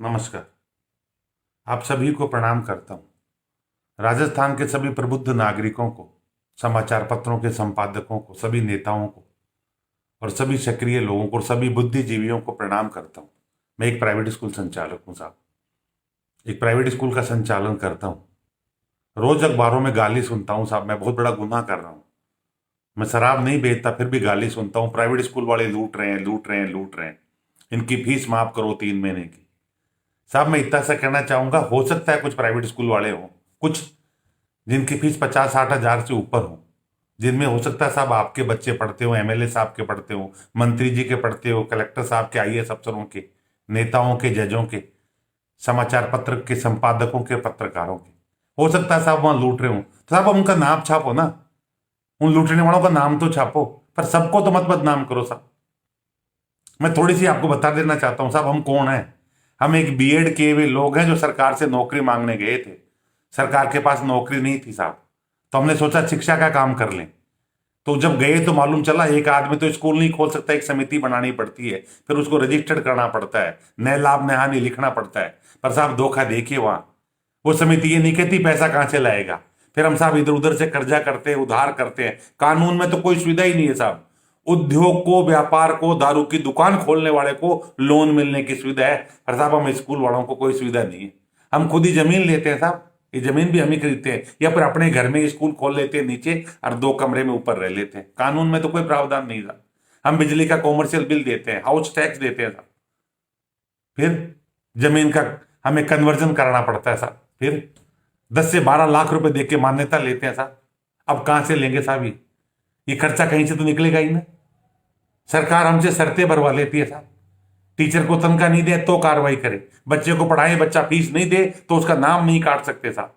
नमस्कार। आप सभी को प्रणाम करता हूं। राजस्थान के सभी प्रबुद्ध नागरिकों को, समाचार पत्रों के संपादकों को, सभी नेताओं को और सभी सक्रिय लोगों को और सभी बुद्धिजीवियों को प्रणाम करता हूं। मैं एक प्राइवेट स्कूल संचालक हूं साहब। एक प्राइवेट स्कूल का संचालन करता हूं। रोज अखबारों में गाली सुनता हूं साहब। मैं बहुत बड़ा गुनाह कर रहा हूं। मैं शराब नहीं बेचता, फिर भी गाली सुनता हूं। प्राइवेट स्कूल वाले लूट रहे हैं, लूट रहे हैं, लूट रहे हैं। इनकी फीस माफ करो 3 महीने की। साहब मैं इतना सा कहना चाहूंगा, हो सकता है कुछ प्राइवेट स्कूल वाले हों, कुछ जिनकी फीस 50-60 हज़ार से ऊपर हो, जिनमें हो सकता है साहब आपके बच्चे पढ़ते हो, एमएलए साहब के पढ़ते हो, मंत्री जी के पढ़ते हो, कलेक्टर साहब के, आईएएस अफसरों के, नेताओं के, जजों के, समाचार पत्र के संपादकों के, पत्रकारों के। हो सकता है साहब वहां लूट रहे हो, तो साहब उनका नाम छापो ना। उन लूटने वालों का नाम तो छापो, पर सबको तो मत बदनाम करो साहब। मैं थोड़ी सी आपको बता देना चाहता हूं साहब, हम कौन है। हम एक बीएड किए हुए लोग हैं जो सरकार से नौकरी मांगने गए थे। सरकार के पास नौकरी नहीं थी साहब, तो हमने सोचा शिक्षा का काम कर लें। तो जब गए तो मालूम चला एक आदमी तो स्कूल नहीं खोल सकता, एक समिति बनानी पड़ती है, फिर उसको रजिस्टर्ड करना पड़ता है, न लाभ न हानि लिखना पड़ता है। पर साहब धोखा देखिए वहां, वो समिति ये नहीं कहती पैसा कहां से लाएगा। फिर हम साहब इधर उधर से कर्जा करते हैं, उधार करते हैं। कानून में तो कोई सुविधा ही नहीं है साहब। उद्योग को, व्यापार को, दारू की दुकान खोलने वाले को लोन मिलने की सुविधा है, पर साहब हम स्कूल वालों को कोई सुविधा नहीं है। हम खुद ही जमीन लेते हैं साहब, ये जमीन भी हम ही खरीदते हैं, या फिर अपने घर में स्कूल खोल लेते हैं नीचे और 2 कमरे में ऊपर रह लेते हैं। कानून में तो कोई प्रावधान नहीं था। हम बिजली का कॉमर्शियल बिल देते हैं, हाउस टैक्स देते हैं साहब। फिर जमीन का हमें कन्वर्जन कराना पड़ता है साहब। फिर 10 से 12 लाख रुपए दे के मान्यता लेते हैं साहब। अब कहां से लेंगे साहब? ये खर्चा कहीं से तो निकलेगा ही ना। सरकार हमसे शर्तें भरवा लेती है साहब। टीचर को तनख्वाह नहीं दे तो कार्रवाई करे, बच्चे को पढ़ाए, बच्चा फीस नहीं दे तो उसका नाम नहीं काट सकते साहब,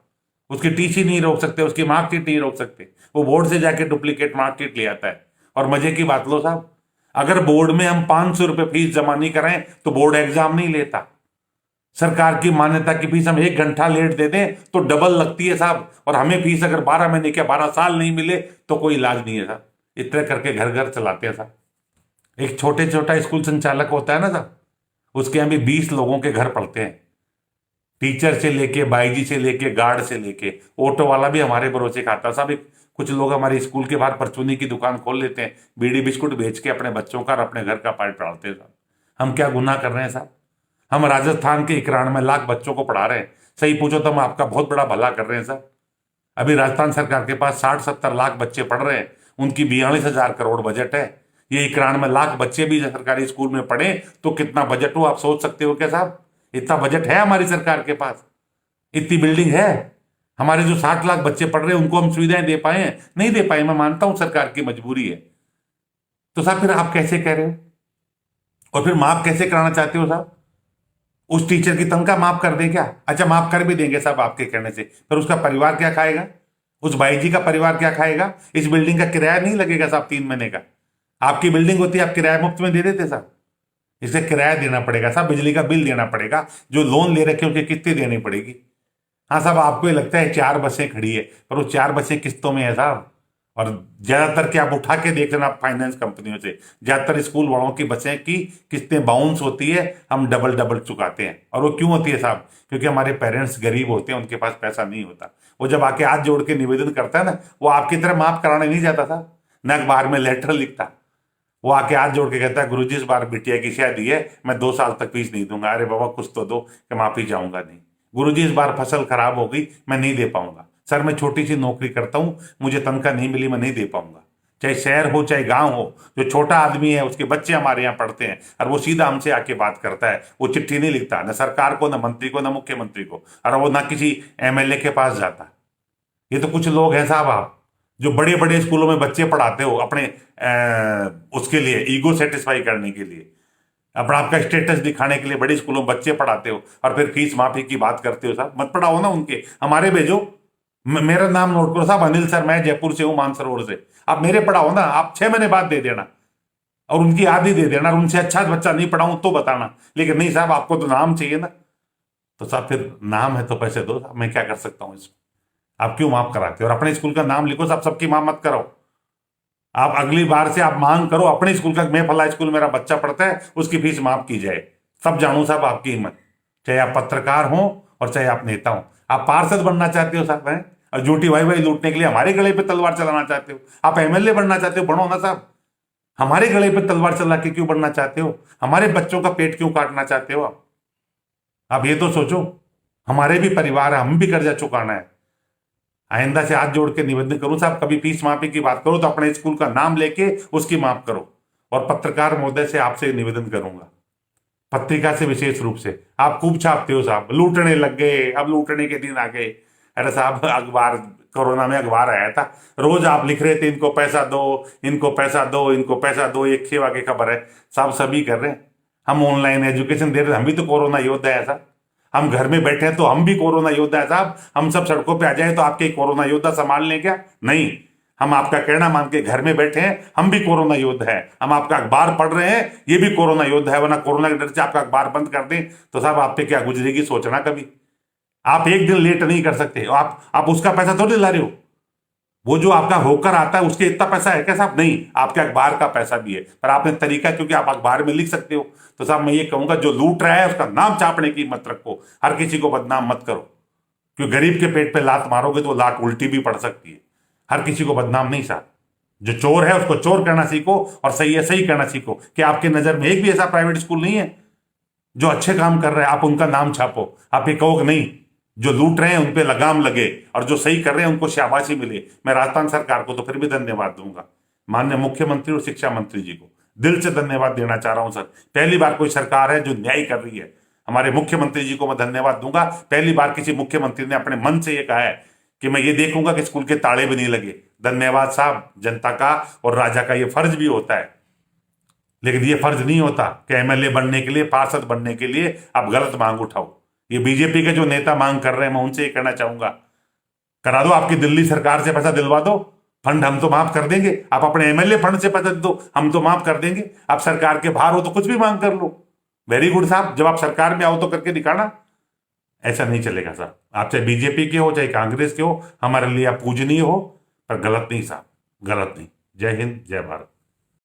उसकी टीसी नहीं रोक सकते, उसकी मार्कशीट नहीं रोक सकते। वो बोर्ड से जाके डुप्लीकेट मार्कशीट ले आता है। और मजे की बात लो साहब, अगर बोर्ड में हम 500 रुपये फीस जमा नहीं करें तो बोर्ड एग्जाम नहीं लेता। सरकार की मान्यता की फीस हम 1 घंटा लेट दे दें तो डबल लगती है साहब। और हमें फीस अगर 12 महीने के 12 साल नहीं मिले तो कोई इलाज नहीं है साहब। इतने करके घर घर चलाते हैं साहब। एक छोटे छोटा स्कूल संचालक होता है ना साहब, उसके यहाँ भी 20 लोगों के घर पड़ते हैं। टीचर से लेके, बाईजी से लेके, गार्ड से लेके, ऑटो वाला भी हमारे भरोसे खाता साहब। कुछ लोग हमारे स्कूल के बाहर परचूनी की दुकान खोल लेते हैं, बीड़ी बिस्कुट बेच के अपने बच्चों का और अपने घर का पेट पालते हैं साहब। हम क्या गुनाह कर रहे हैं साहब? हम राजस्थान के 91 लाख बच्चों को पढ़ा रहे हैं। सही पूछो तो हम आपका बहुत बड़ा भला कर रहे हैं साहब। अभी राजस्थान सरकार के पास 60-70 लाख बच्चे पढ़ रहे हैं, उनकी 42,000 करोड़ बजट है। ये 91 लाख बच्चे भी सरकारी स्कूल में पढ़े तो कितना बजट हो आप सोच सकते हो क्या साहब? इतना बजट है हमारी सरकार के पास, इतनी बिल्डिंग है। हमारे जो 60 लाख बच्चे पढ़ रहे हैं उनको हम सुविधाएं दे पाए हैं? नहीं दे पाए। मैं मानता हूं सरकार की मजबूरी है। तो साहब फिर आप कैसे कह रहे हो? और फिर माफ कैसे कराना चाहते हो साहब? उस टीचर की तनख्वाह माफ कर दें क्या? अच्छा माफ कर भी देंगे साहब आपके कहने से, फिर उसका परिवार क्या खाएगा? उस भाई जी का परिवार क्या खाएगा? इस बिल्डिंग का किराया नहीं लगेगा साहब 3 महीने का। आपकी बिल्डिंग होती है, आप किराया मुफ्त में दे देते साहब। इसे किराया देना पड़ेगा साहब, बिजली का बिल देना पड़ेगा, जो लोन ले रखे उनकी किस्तें देनी पड़ेगी। हाँ साहब आपको ये लगता है 4 बसें खड़ी है, पर वो 4 बसें किस्तों में है साहब। और ज्यादातर के आप उठा के देख लेना फाइनेंस कंपनियों से, ज्यादातर स्कूल वालों की बसें की किस्तें बाउंस होती है, हम डबल डबल चुकाते हैं। और वो क्यों होती है साहब? क्योंकि हमारे पेरेंट्स गरीब होते हैं, उनके पास पैसा नहीं होता। वो जब आके हाथ जोड़ के निवेदन करता है ना, वो आपकी तरह माफ कराने नहीं जाता साहब, न अखबार में लेटर लिखता। वो आके हाथ जोड़ के कहता है गुरुजी इस बार बिटिया की शादी है, मैं 2 साल तक फीस नहीं दूंगा। अरे बाबा कुछ तो दो कि माफी जाऊंगा नहीं। गुरुजी इस बार फसल खराब हो गई, मैं नहीं दे पाऊंगा। सर मैं छोटी सी नौकरी करता हूं, मुझे तनख्वाह नहीं मिली, मैं नहीं दे पाऊंगा। चाहे शहर हो चाहे गांव हो, जो छोटा आदमी है उसके बच्चे हमारे यहाँ पढ़ते हैं, और वो सीधा हमसे आके बात करता है। वो चिट्ठी नहीं लिखता, न सरकार को, न मंत्री को, न मुख्यमंत्री को, और वो ना किसी एमएलए के पास जाता। ये तो कुछ लोग हैं साहब आप, जो बड़े बड़े स्कूलों में बच्चे पढ़ाते हो अपने उसके लिए, ईगो सेटिस्फाई करने के लिए, अपना आपका स्टेटस दिखाने के लिए बड़े स्कूलों में बच्चे पढ़ाते हो, और फिर फीस माफी की बात करते हो साहब। मत पढ़ाओ ना उनके, हमारे भेजो। मेरा नाम नोट करो साहब, अनिल सर, मैं जयपुर से हूं, मानसरोवर से। आप मेरे पढ़ाओ ना, आप 6 महीने बाद दे देना और उनकी आधी दे देना, और उनसे अच्छा बच्चा नहीं पढ़ाऊं तो बताना। लेकिन नहीं साहब, आपको तो नाम चाहिए ना। तो साहब फिर नाम है तो पैसे दो साहब, मैं क्या कर सकता हूँ इसमें? आप क्यों माफ कराते हो? और अपने स्कूल का नाम लिखो साहब, सबकी मां मत कराओ। आप अगली बार से आप मांग करो अपने स्कूल का, मैं फला स्कूल मेरा बच्चा पढ़ता है, उसकी फीस माफ की जाए। सब जानू साहब आपकी हिम्मत। चाहे आप पत्रकार हो और चाहे आप नेता हो। आप पार्षद बनना चाहते हो साहब हैं, और झूठी वाई वाई लूटने के लिए हमारे गले पे तलवार चलाना चाहते हो। आप एमएलए बनना चाहते हो, बनो ना साहब। हमारे गले पे तलवार चला के क्यों बनना चाहते हो? हमारे बच्चों का पेट क्यों काटना चाहते हो आप ये तो सोचो। हमारे भी परिवार है, हम भी कर्जा चुकाना है। आइंदा से हाथ जोड़ के निवेदन करूं साहब, कभी फीस माफी की बात करो तो अपने स्कूल का नाम लेके उसकी माफ करो। और पत्रकार महोदय से आपसे निवेदन करूंगा, पत्रिका से विशेष रूप से, आप खूब छापते हो साहब, लूटने लग गए, अब लूटने के दिन आ गए। अरे साहब, अखबार, कोरोना में अखबार आया था, रोज आप लिख रहे थे इनको पैसा दो, इनको पैसा दो, इनको पैसा दो, एक सेवा की खबर है साहब, सभी कर रहे हैं। हम ऑनलाइन एजुकेशन दे रहे हैं, हम भी तो कोरोना योद्धा है साहब। हम घर में बैठे हैं तो हम भी कोरोना योद्धा है साहब। हम सब सड़कों पे आ जाए तो आपके कोरोना योद्धा संभाल लें क्या? नहीं, हम आपका कहना मान के घर में बैठे हैं, हम भी कोरोना योद्धा है। हम आपका अखबार पढ़ रहे हैं, ये भी कोरोना योद्धा है। वरना कोरोना के डर से आपका अखबार बंद कर दें तो साहब आप पे क्या गुजरेगी सोचना कभी। आप एक दिन लेट नहीं कर सकते, आप उसका पैसा थोड़ी ला रहे हो। वो जो आपका होकर आता है उसके इतना पैसा है क्या साहब? नहीं, आपके अखबार का पैसा भी है, पर आपने तरीका, क्योंकि आप अखबार में लिख सकते हो। तो साहब मैं ये कहूंगा, जो लूट रहा है उसका नाम छापने की मत रखो, हर किसी को बदनाम मत करो, क्योंकि गरीब के पेट पे लात मारोगे तो लात उल्टी भी पड़ सकती है। हर किसी को बदनाम नहीं साहब। जो चोर है उसको चोर करना सीखो, और सही है सही करना सीखो। कि आपके नजर में एक भी ऐसा प्राइवेट स्कूल नहीं है जो अच्छे काम कर रहे हैं, आप उनका नाम छापो। आप ये कहो कि नहीं, जो लूट रहे हैं उन पे लगाम लगे और जो सही कर रहे हैं उनको शाबाशी मिले। मैं राजस्थान सरकार को तो फिर भी धन्यवाद दूंगा, माननीय मुख्यमंत्री और शिक्षा मंत्री जी को दिल से धन्यवाद देना चाह रहा हूं सर। पहली बार कोई सरकार है जो न्याय कर रही है। हमारे मुख्यमंत्री जी को मैं धन्यवाद दूंगा, पहली बार किसी मुख्यमंत्री ने अपने मन से ये कहा है कि मैं ये देखूंगा कि स्कूल के ताले भी नहीं लगे। धन्यवाद साहब। जनता का और राजा का ये फर्ज भी होता है, लेकिन ये फर्ज नहीं होता कि एमएलए बनने के लिए, पार्षद बनने के लिए आप गलत मांग उठाओ। ये बीजेपी के जो नेता मांग कर रहे हैं, मैं उनसे ये कहना चाहूंगा, करा दो, आपकी दिल्ली सरकार से पैसा दिलवा दो, फंड हम तो माफ कर देंगे। आप अपने एमएलए फंड से पैसा दो, हम तो माफ कर देंगे। आप सरकार के बाहर हो तो कुछ भी मांग कर लो, वेरी गुड साहब। जब आप सरकार में आओ तो करके दिखाना। ऐसा नहीं चलेगा साहब। आप चाहे बीजेपी के हो चाहे कांग्रेस के हो, हमारे लिए आप पूजनीय हो, पर गलत नहीं साहब, गलत नहीं। जय हिंद, जय भारत।